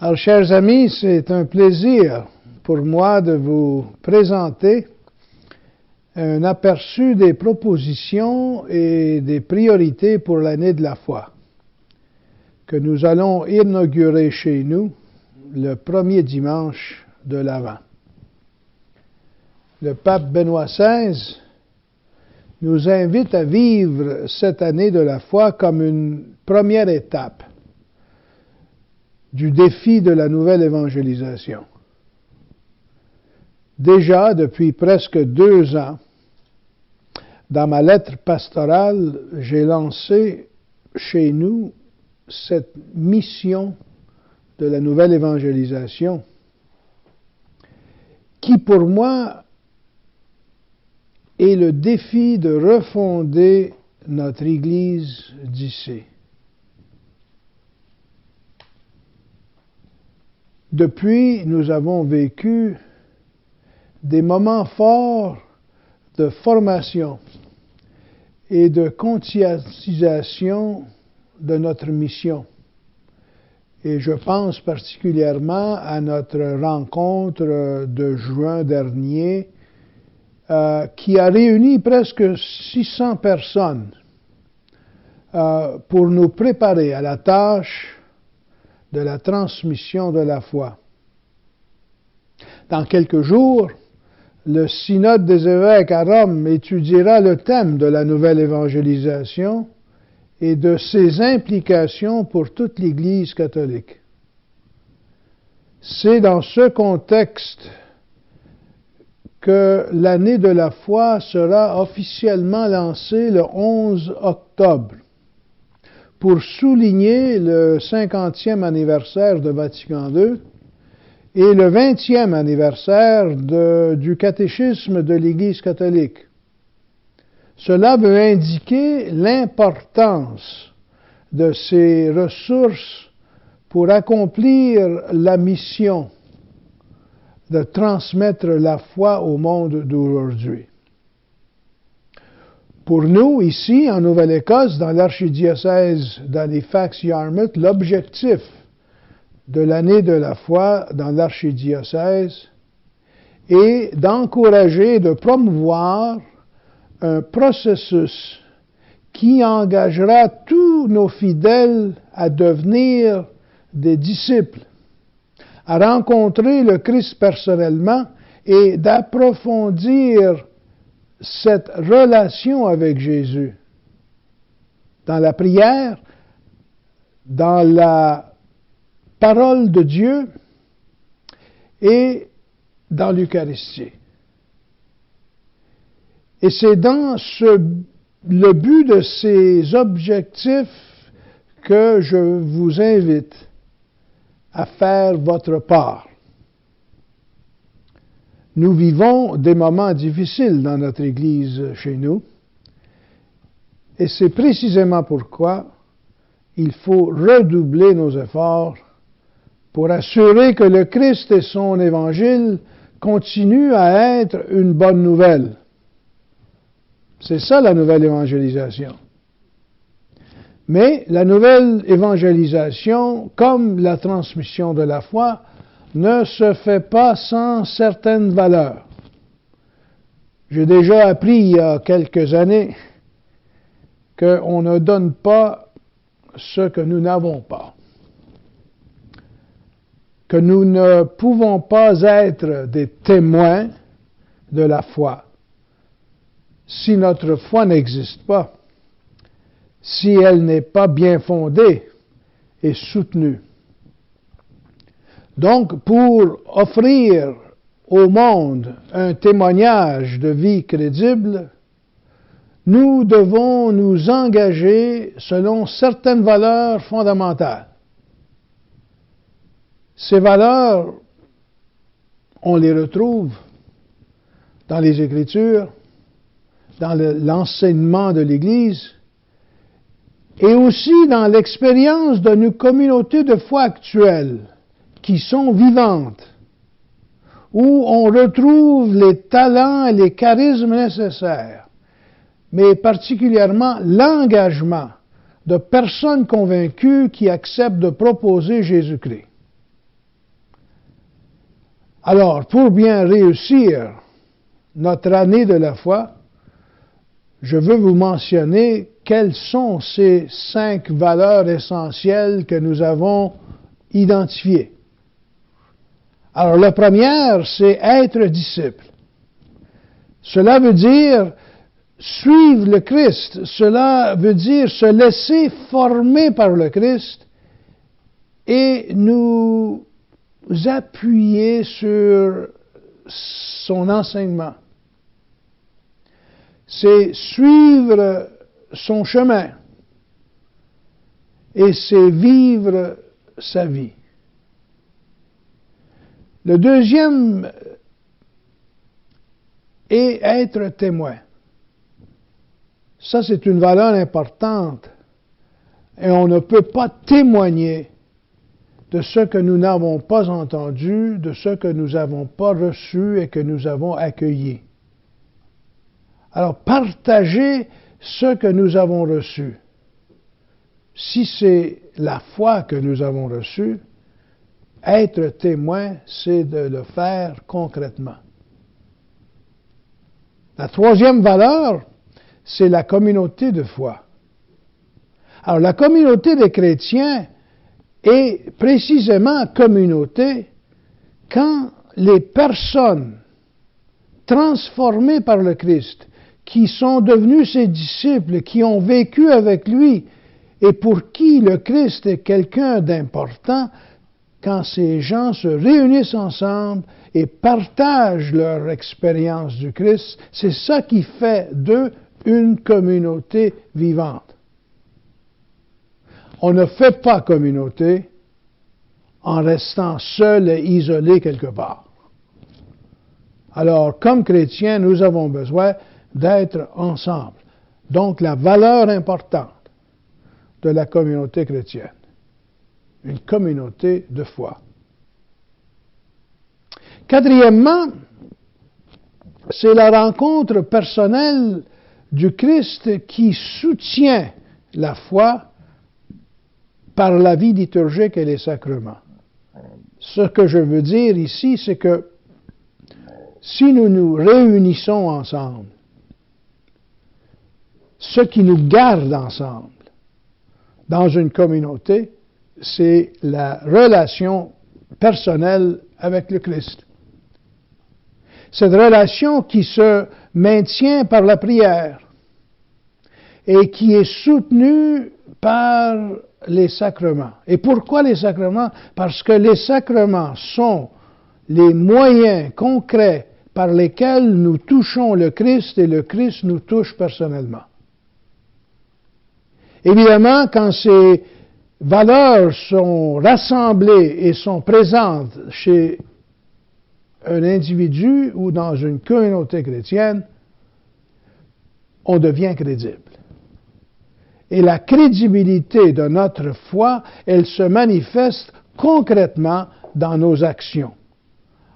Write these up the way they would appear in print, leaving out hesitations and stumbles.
Alors, chers amis, c'est un plaisir pour moi de vous présenter un aperçu des propositions et des priorités pour l'année de la foi que nous allons inaugurer chez nous le premier dimanche de l'Avent. Le pape Benoît XVI nous invite à vivre cette année de la foi comme une première étape du défi de la nouvelle évangélisation. Déjà, depuis presque 2 ans, dans ma lettre pastorale, j'ai lancé chez nous cette mission de la nouvelle évangélisation qui, pour moi, est le défi de refonder notre Église d'ici. Depuis, nous avons vécu des moments forts de formation et de conscientisation de notre mission. Et je pense particulièrement à notre rencontre de juin dernier qui a réuni presque 600 personnes pour nous préparer à la tâche de la transmission de la foi. Dans quelques jours, le synode des évêques à Rome étudiera le thème de la nouvelle évangélisation et de ses implications pour toute l'Église catholique. C'est dans ce contexte que l'année de la foi sera officiellement lancée le 11 octobre pour souligner le 50e anniversaire de Vatican II et le 20e anniversaire du catéchisme de l'Église catholique. Cela veut indiquer l'importance de ces ressources pour accomplir la mission de transmettre la foi au monde d'aujourd'hui. Pour nous, ici, en Nouvelle-Écosse, dans l'archidiocèse d'Halifax-Yarmouth, l'objectif de l'année de la foi dans l'archidiocèse est d'encourager et de promouvoir un processus qui engagera tous nos fidèles à devenir des disciples, à rencontrer le Christ personnellement et d'approfondir cette relation avec Jésus dans la prière, dans la parole de Dieu et dans l'Eucharistie. Et c'est dans le but de ces objectifs que je vous invite à faire votre part. Nous vivons des moments difficiles dans notre Église chez nous, et c'est précisément pourquoi il faut redoubler nos efforts pour assurer que le Christ et son Évangile continuent à être une bonne nouvelle. C'est ça la nouvelle évangélisation. Mais la nouvelle évangélisation, comme la transmission de la foi, ne se fait pas sans certaines valeurs. J'ai déjà appris il y a quelques années qu'on ne donne pas ce que nous n'avons pas, que nous ne pouvons pas être des témoins de la foi si notre foi n'existe pas, si elle n'est pas bien fondée et soutenue. Donc, pour offrir au monde un témoignage de vie crédible, nous devons nous engager selon certaines valeurs fondamentales. Ces valeurs, on les retrouve dans les Écritures, dans l'enseignement de l'Église, et aussi dans l'expérience de nos communautés de foi actuelles, qui sont vivantes, où on retrouve les talents et les charismes nécessaires, mais particulièrement l'engagement de personnes convaincues qui acceptent de proposer Jésus-Christ. Alors, pour bien réussir notre année de la foi, je veux vous mentionner quelles sont ces 5 valeurs essentielles que nous avons identifiées. Alors, la première, c'est être disciple. Cela veut dire suivre le Christ. Cela veut dire se laisser former par le Christ et nous appuyer sur son enseignement. C'est suivre son chemin et c'est vivre sa vie. Le deuxième est être témoin. Ça, c'est une valeur importante et on ne peut pas témoigner de ce que nous n'avons pas entendu, de ce que nous n'avons pas reçu et que nous avons accueilli. Alors, partagez ce que nous avons reçu. Si c'est la foi que nous avons reçue, être témoin, c'est de le faire concrètement. La troisième valeur, c'est la communauté de foi. Alors, la communauté des chrétiens est précisément communauté quand les personnes transformées par le Christ, qui sont devenus ses disciples, qui ont vécu avec lui, et pour qui le Christ est quelqu'un d'important, quand ces gens se réunissent ensemble et partagent leur expérience du Christ, c'est ça qui fait d'eux une communauté vivante. On ne fait pas communauté en restant seul et isolé quelque part. Alors, comme chrétiens, nous avons besoin d'être ensemble. Donc, la valeur importante de la communauté chrétienne, une communauté de foi. Quatrièmement, c'est la rencontre personnelle du Christ qui soutient la foi par la vie liturgique et les sacrements. Ce que je veux dire ici, c'est que si nous nous réunissons ensemble, ce qui nous garde ensemble dans une communauté, c'est la relation personnelle avec le Christ. Cette relation qui se maintient par la prière et qui est soutenue par les sacrements. Et pourquoi les sacrements? Parce que les sacrements sont les moyens concrets par lesquels nous touchons le Christ et le Christ nous touche personnellement. Évidemment, quand ces valeurs sont rassemblées et sont présentes chez un individu ou dans une communauté chrétienne, on devient crédible. Et la crédibilité de notre foi, elle se manifeste concrètement dans nos actions.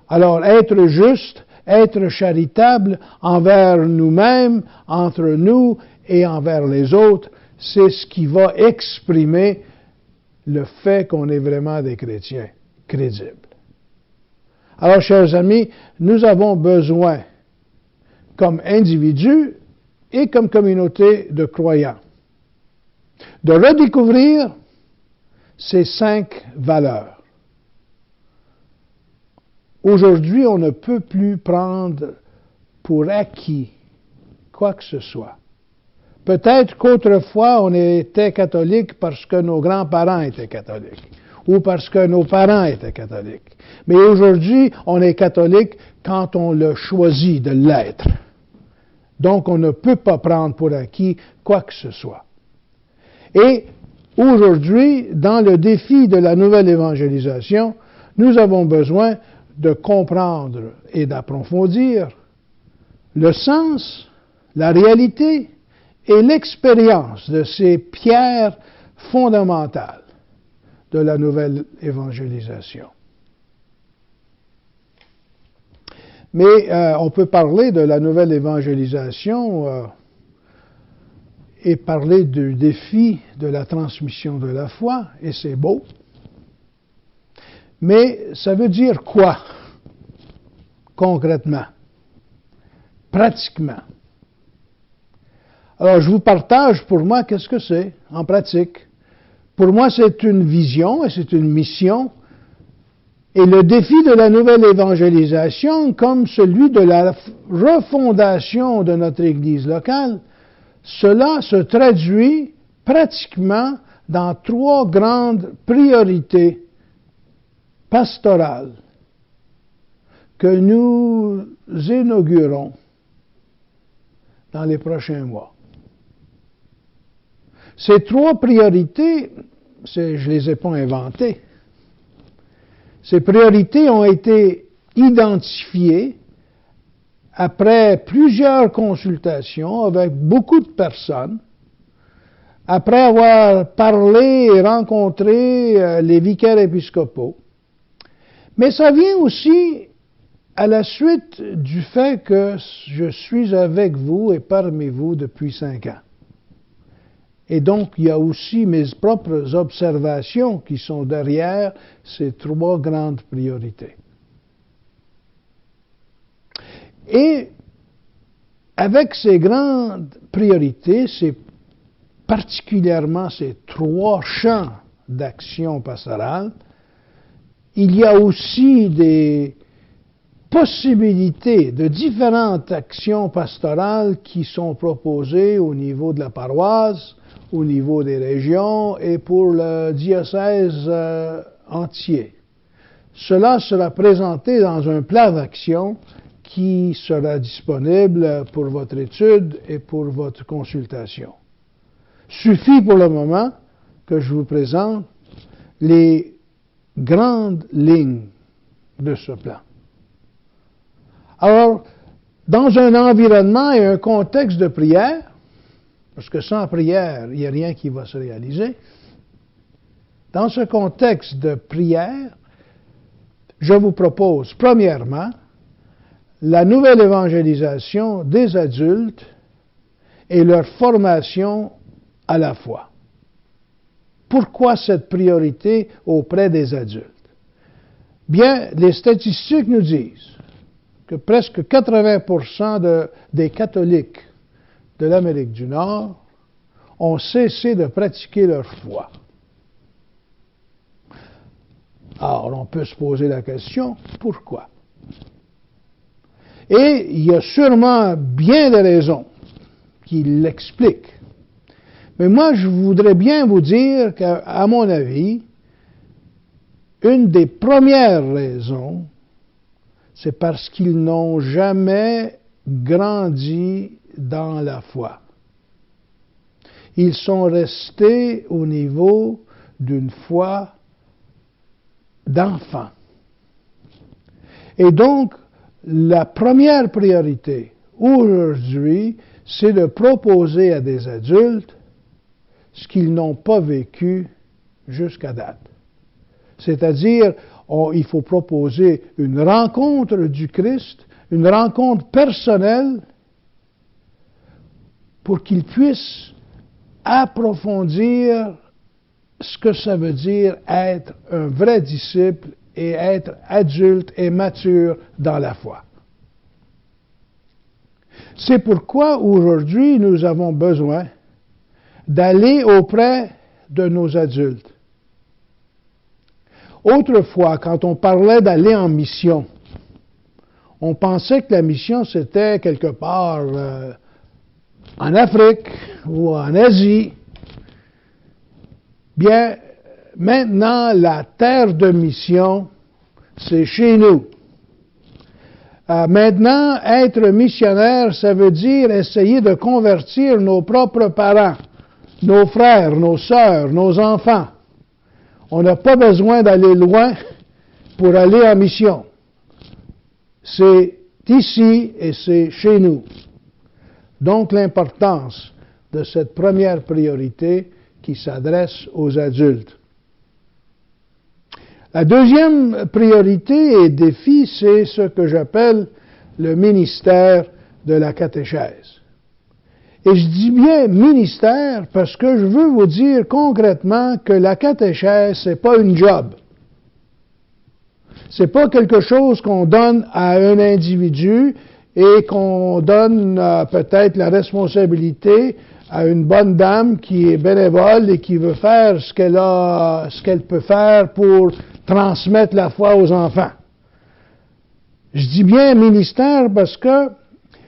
Alors, être juste, être charitable envers nous-mêmes, entre nous et envers les autres, c'est ce qui va exprimer le fait qu'on est vraiment des chrétiens crédibles. Alors, chers amis, nous avons besoin, comme individus et comme communauté de croyants, de redécouvrir ces 5 valeurs. Aujourd'hui, on ne peut plus prendre pour acquis quoi que ce soit. Peut-être qu'autrefois, on était catholique parce que nos grands-parents étaient catholiques ou parce que nos parents étaient catholiques. Mais aujourd'hui, on est catholique quand on le choisit de l'être. Donc, on ne peut pas prendre pour acquis quoi que ce soit. Et aujourd'hui, dans le défi de la nouvelle évangélisation, nous avons besoin de comprendre et d'approfondir le sens, la réalité et l'expérience de ces pierres fondamentales de la nouvelle évangélisation. Mais on peut parler de la nouvelle évangélisation et parler du défi de la transmission de la foi, et c'est beau. Mais ça veut dire quoi? concrètement, pratiquement. Alors, je vous partage pour moi qu'est-ce que c'est en pratique. Pour moi, c'est une vision et c'est une mission. Et le défi de la nouvelle évangélisation, comme celui de la refondation de notre Église locale, cela se traduit pratiquement dans 3 grandes priorités pastorales que nous inaugurons dans les prochains mois. Ces 3 priorités, je ne les ai pas inventées. Ces priorités ont été identifiées après plusieurs consultations avec beaucoup de personnes, après avoir parlé et rencontré les vicaires épiscopaux. Mais ça vient aussi à la suite du fait que je suis avec vous et parmi vous depuis 5 ans. Et donc, il y a aussi mes propres observations qui sont derrière ces 3 grandes priorités. Et avec ces grandes priorités, c'est particulièrement ces 3 champs d'action pastorale, il y a aussi des possibilités de différentes actions pastorales qui sont proposées au niveau de la paroisse, au niveau des régions et pour le diocèse entier. Cela sera présenté dans un plan d'action qui sera disponible pour votre étude et pour votre consultation. Suffit pour le moment que je vous présente les grandes lignes de ce plan. Alors, dans un environnement et un contexte de prière, parce que sans prière, il n'y a rien qui va se réaliser, dans ce contexte de prière, je vous propose, premièrement, la nouvelle évangélisation des adultes et leur formation à la foi. Pourquoi cette priorité auprès des adultes? Bien, les statistiques nous disent que presque 80% des catholiques de l'Amérique du Nord ont cessé de pratiquer leur foi. Alors, on peut se poser la question, pourquoi? Et il y a sûrement bien des raisons qui l'expliquent. Mais moi, je voudrais bien vous dire qu'à mon avis, une des premières raisons, c'est parce qu'ils n'ont jamais grandi dans la foi. Ils sont restés au niveau d'une foi d'enfant. Et donc, la première priorité aujourd'hui, c'est de proposer à des adultes ce qu'ils n'ont pas vécu jusqu'à date. C'est-à-dire, il faut proposer une rencontre du Christ, une rencontre personnelle, pour qu'ils puissent approfondir ce que ça veut dire être un vrai disciple et être adulte et mature dans la foi. C'est pourquoi aujourd'hui nous avons besoin d'aller auprès de nos adultes. Autrefois, quand on parlait d'aller en mission, on pensait que la mission c'était quelque part en Afrique ou en Asie. Bien, maintenant, la terre de mission, c'est chez nous. Maintenant, être missionnaire, ça veut dire essayer de convertir nos propres parents, nos frères, nos sœurs, nos enfants. On n'a pas besoin d'aller loin pour aller en mission. C'est ici et c'est chez nous. Donc l'importance de cette première priorité qui s'adresse aux adultes. La deuxième priorité et défi, c'est ce que j'appelle le ministère de la catéchèse. Et je dis bien ministère parce que je veux vous dire concrètement que la catéchèse, c'est pas une job. C'est pas quelque chose qu'on donne à un individu et qu'on donne peut-être la responsabilité à une bonne dame qui est bénévole et qui veut faire ce qu'elle peut faire pour transmettre la foi aux enfants. Je dis bien ministère parce que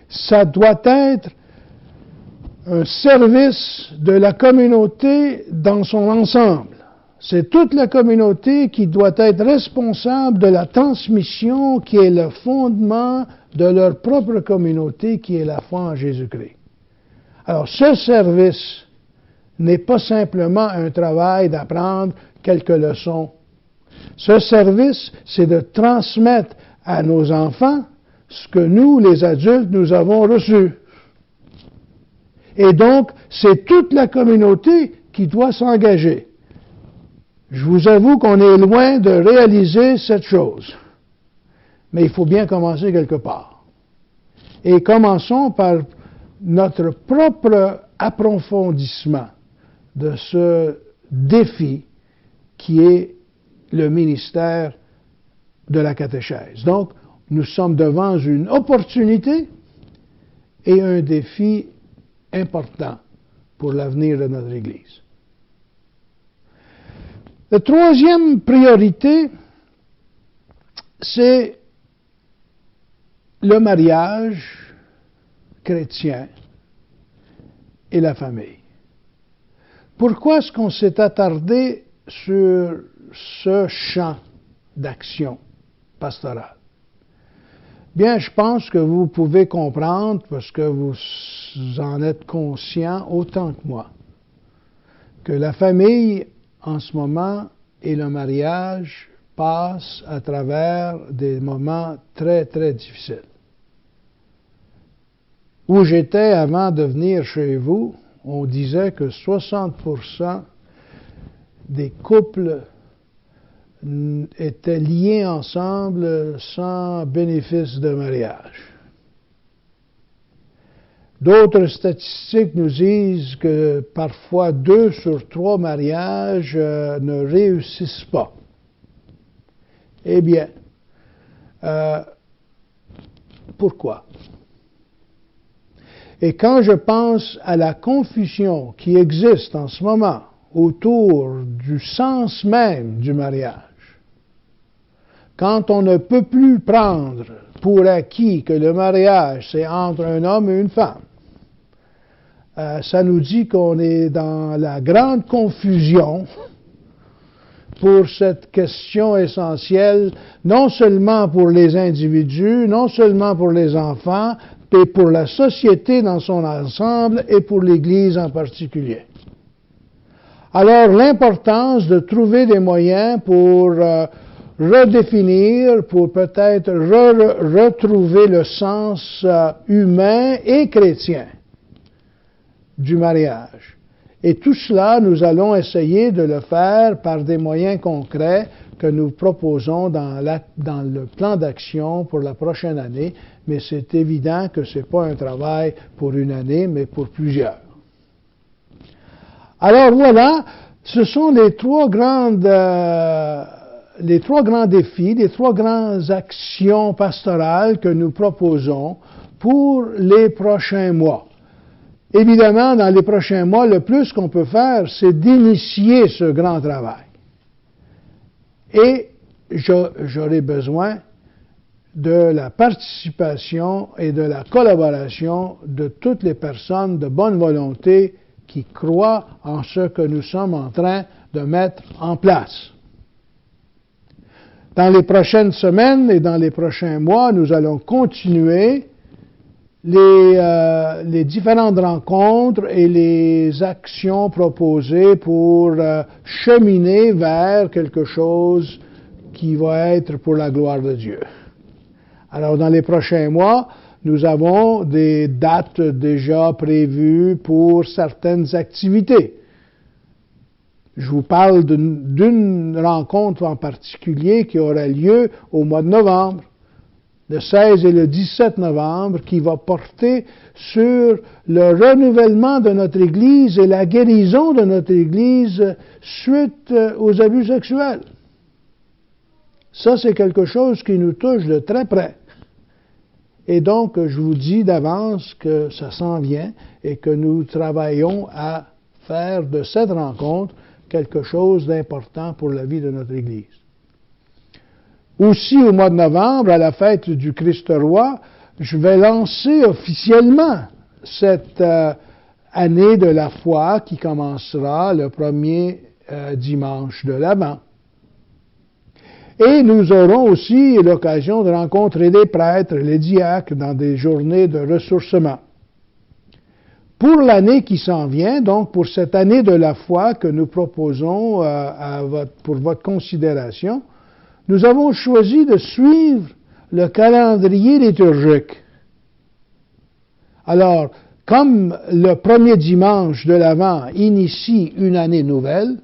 ça doit être un service de la communauté dans son ensemble. C'est toute la communauté qui doit être responsable de la transmission qui est le fondement de leur propre communauté, qui est la foi en Jésus-Christ. Alors, ce service n'est pas simplement un travail d'apprendre quelques leçons. Ce service, c'est de transmettre à nos enfants ce que nous, les adultes, nous avons reçu. Et donc, c'est toute la communauté qui doit s'engager. Je vous avoue qu'on est loin de réaliser cette chose. Mais il faut bien commencer quelque part. Et commençons par notre propre approfondissement de ce défi qui est le ministère de la catéchèse. Donc, nous sommes devant une opportunité et un défi important pour l'avenir de notre Église. La troisième priorité, c'est le mariage chrétien et la famille. Pourquoi est-ce qu'on s'est attardé sur ce champ d'action pastorale? Bien, je pense que vous pouvez comprendre, parce que vous en êtes conscient autant que moi, que la famille, en ce moment, et le mariage passent à travers des moments très, très difficiles. Où j'étais avant de venir chez vous, on disait que 60% des couples étaient liés ensemble sans bénéfice de mariage. D'autres statistiques nous disent que parfois 2 sur 3 mariages ne réussissent pas. Eh bien, pourquoi? Et quand je pense à la confusion qui existe en ce moment autour du sens même du mariage, quand on ne peut plus prendre pour acquis que le mariage, c'est entre un homme et une femme, ça nous dit qu'on est dans la grande confusion pour cette question essentielle, non seulement pour les individus, non seulement pour les enfants, mais pour la société dans son ensemble et pour l'Église en particulier. Alors, l'importance de trouver des moyens pour redéfinir, pour peut-être retrouver le sens humain et chrétien du mariage. Et tout cela, nous allons essayer de le faire par des moyens concrets que nous proposons dans le plan d'action pour la prochaine année, mais c'est évident que ce n'est pas un travail pour une année, mais pour plusieurs. Alors voilà, ce sont les trois grands défis, les 3 grandes actions pastorales que nous proposons pour les prochains mois. Évidemment, dans les prochains mois, le plus qu'on peut faire, c'est d'initier ce grand travail. Et j'aurai besoin de la participation et de la collaboration de toutes les personnes de bonne volonté qui croient en ce que nous sommes en train de mettre en place. Dans les prochaines semaines et dans les prochains mois, nous allons continuer les différentes rencontres et les actions proposées pour cheminer vers quelque chose qui va être pour la gloire de Dieu. Alors, dans les prochains mois, nous avons des dates déjà prévues pour certaines activités. Je vous parle d'une rencontre en particulier qui aura lieu au mois de novembre, le 16 et le 17 novembre, qui va porter sur le renouvellement de notre Église et la guérison de notre Église suite aux abus sexuels. Ça, c'est quelque chose qui nous touche de très près. Et donc, je vous dis d'avance que ça s'en vient et que nous travaillons à faire de cette rencontre quelque chose d'important pour la vie de notre Église. Aussi, au mois de novembre, à la fête du Christ roi, je vais lancer officiellement cette année de la foi qui commencera le premier dimanche de l'Avent. Et nous aurons aussi l'occasion de rencontrer les prêtres et les diacres dans des journées de ressourcement. Pour l'année qui s'en vient, donc pour cette année de la foi que nous proposons pour votre considération, nous avons choisi de suivre le calendrier liturgique. Alors, comme le premier dimanche de l'Avent initie une année nouvelle,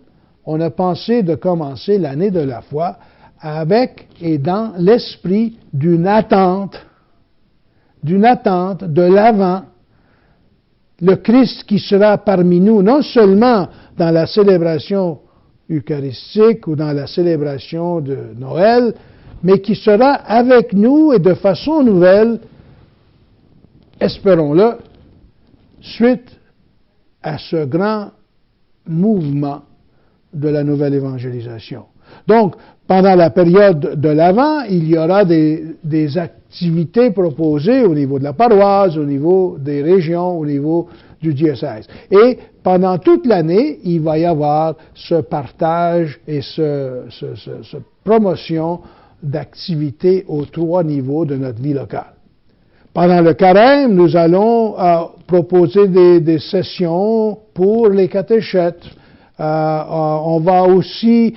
on a pensé de commencer l'année de la foi avec et dans l'esprit d'une attente de l'Avent, le Christ qui sera parmi nous, non seulement dans la célébration eucharistique ou dans la célébration de Noël, mais qui sera avec nous et de façon nouvelle, espérons-le, suite à ce grand mouvement de la nouvelle évangélisation. Donc, pendant la période de l'Avent, il y aura des activités proposées au niveau de la paroisse, au niveau des régions, au niveau du diocèse. Et pendant toute l'année, il va y avoir ce partage et cette promotion d'activités aux trois niveaux de notre vie locale. Pendant le carême, nous allons proposer des sessions pour les catéchètes. On va aussi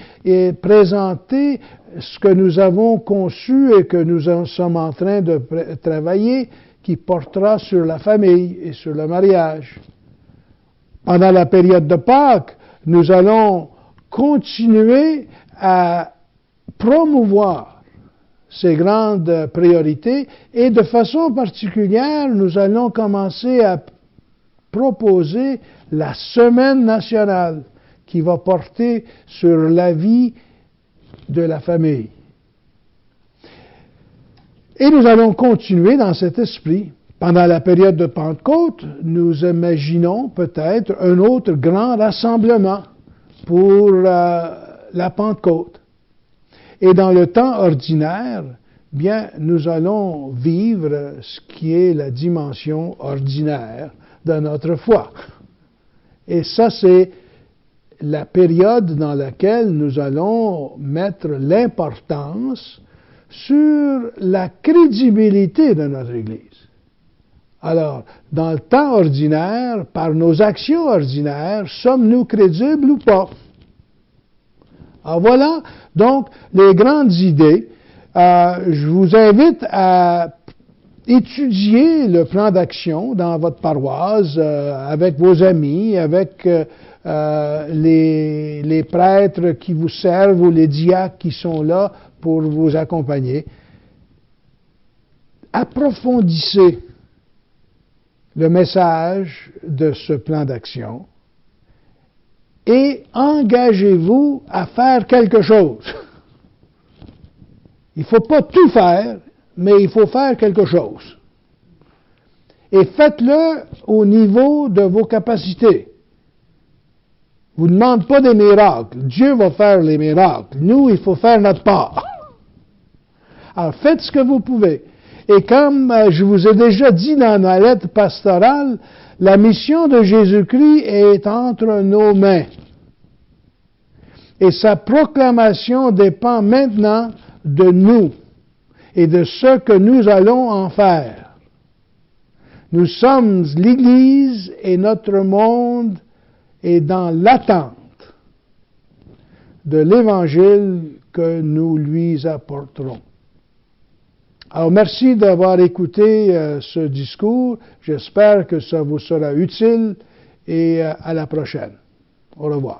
présenter ce que nous avons conçu et que nous sommes en train de travailler, qui portera sur la famille et sur le mariage. Pendant la période de Pâques, nous allons continuer à promouvoir ces grandes priorités et de façon particulière, nous allons commencer à proposer la semaine nationale qui va porter sur la vie de la famille. Et nous allons continuer dans cet esprit. Pendant la période de Pentecôte, nous imaginons peut-être un autre grand rassemblement pour la Pentecôte. Et dans le temps ordinaire, bien, nous allons vivre ce qui est la dimension ordinaire de notre foi. Et ça, c'est la période dans laquelle nous allons mettre l'importance sur la crédibilité de notre Église. Alors, dans le temps ordinaire, par nos actions ordinaires, sommes-nous crédibles ou pas? Alors voilà, donc, les grandes idées. Je vous invite à étudier le plan d'action dans votre paroisse, avec vos amis, avec les prêtres qui vous servent ou les diacres qui sont là pour vous accompagner. Approfondissez le message de ce plan d'action et engagez-vous à faire quelque chose. Il ne faut pas tout faire, mais il faut faire quelque chose. Et faites-le au niveau de vos capacités. Vous ne demandez pas des miracles. Dieu va faire les miracles. Nous, il faut faire notre part. Alors, faites ce que vous pouvez. Et comme je vous ai déjà dit dans ma lettre pastorale, la mission de Jésus-Christ est entre nos mains. Et sa proclamation dépend maintenant de nous et de ce que nous allons en faire. Nous sommes l'Église et notre monde est dans l'attente de l'Évangile que nous lui apporterons. Alors, merci d'avoir écouté ce discours. J'espère que ça vous sera utile et à la prochaine. Au revoir.